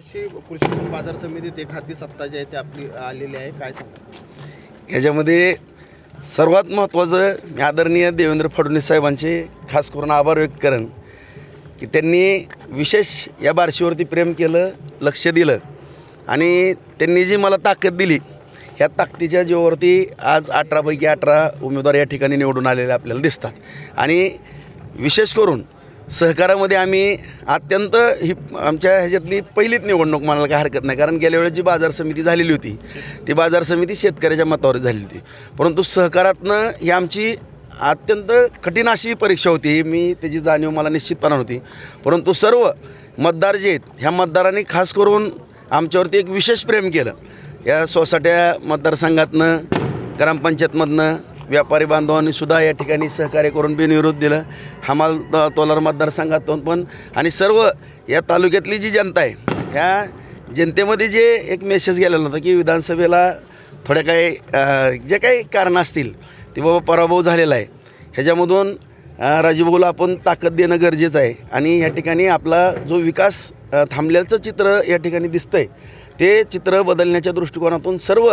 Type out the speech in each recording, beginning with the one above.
अशी कृषी उत्पन्न बाजार समितीत एक हाती सत्ता जी आहे ती आपली आलेली आहे, काय सांगा? ह्याच्यामध्ये सर्वात महत्त्वाचं मी आदरणीय देवेंद्र फडणवीस साहेबांचे खास करून आभार व्यक्त करेन की त्यांनी विशेष या बार्शीवरती प्रेम केलं, लक्ष दिलं आणि त्यांनी जी मला ताकद दिली, ह्या ताकदीच्या जीवावरती आज 18 पैकी 18 उमेदवार या ठिकाणी निवडून आलेले आपल्याला दिसतात. आणि विशेष करून सहकारामध्ये आम्ही अत्यंत ही आमच्या ह्याच्यातली पहिलीच निवडणूक म्हणायला काय हरकत नाही, कारण गेल्या वेळेस जी बाजार समिती झालेली होती ती बाजार समिती शेतकऱ्याच्या मतावर झालेली होती. परंतु सहकारातनं ही आमची अत्यंत कठीण अशी परीक्षा होती, मी त्याची जाणीव मला निश्चितपणे होती. परंतु सर्व मतदार जे आहेत ह्या मतदारांनी खास करून आमच्यावरती एक विशेष प्रेम केलं. या सोसाट्या मतदारसंघातनं ग्रामपंचायतमधनं व्यापारी बांधवांनी सुद्धा या ठिकाणी सहकार्य करून बिनविरोध दिलं. हमाल तोलार मतदारसंघातून पण आणि सर्व या तालुक्यातली जी जनता आहे ह्या जनतेमध्ये जे एक मेसेज गेलेला होता की विधानसभेला थोड्या काही जे काही कारणं असतील ते बाबा पराभव झालेला आहे, ह्याच्यामधून राजूभाऊला आपण ताकद देणं गरजेचं आहे. आणि या ठिकाणी आपला जो विकास थांबल्याचं चित्र या ठिकाणी दिसतं आहे ते चित्र बदलण्याच्या दृष्टिकोनातून सर्व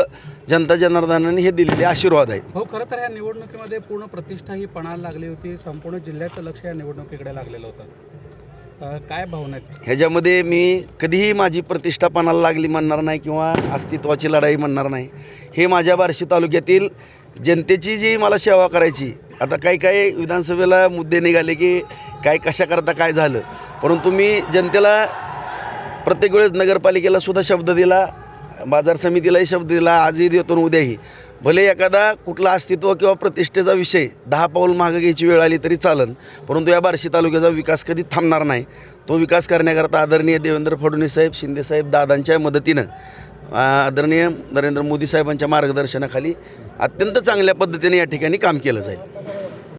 जनता जनार्दनाने हे दिलेले आशीर्वाद आहेत. हो, खरं तर या निवडणुकीमध्ये पूर्ण प्रतिष्ठा ही पणाला लागली होती. संपूर्ण जिल्ह्याचं लक्ष या निवडणुकीकडे लागलेलं होतं. काय भावना आहेत? ह्याच्यामध्ये मी कधीही माझी प्रतिष्ठा पणाला लागली म्हणणार नाही किंवा अस्तित्वाची लढाई म्हणणार नाही. हे माझ्या बार्शी तालुक्यातील जनतेची जी मला सेवा करायची, आता काही विधानसभेला मुद्दे निघाले की काय कशाकरता काय झालं, परंतु मी जनतेला प्रत्येक वेळेस नगरपालिकेला सुद्धा शब्द दिला, बाजार समितीलाही शब्द दिला, आजही देतो उद्याही. भले एखादा कुठला अस्तित्व किंवा प्रतिष्ठेचा विषय 10 पाऊल मागं घ्यायची वेळ आली तरी चालेल, परंतु या बार्शी तालुक्याचा विकास कधी थांबणार नाही. तो विकास करण्याकरता आदरणीय देवेंद्र फडणवीस साहेब, शिंदेसाहेब दादांच्या मदतीनं, आदरणीय नरेंद्र मोदी साहेबांच्या मार्गदर्शनाखाली अत्यंत चांगल्या पद्धतीने या ठिकाणी काम केलं जाईल.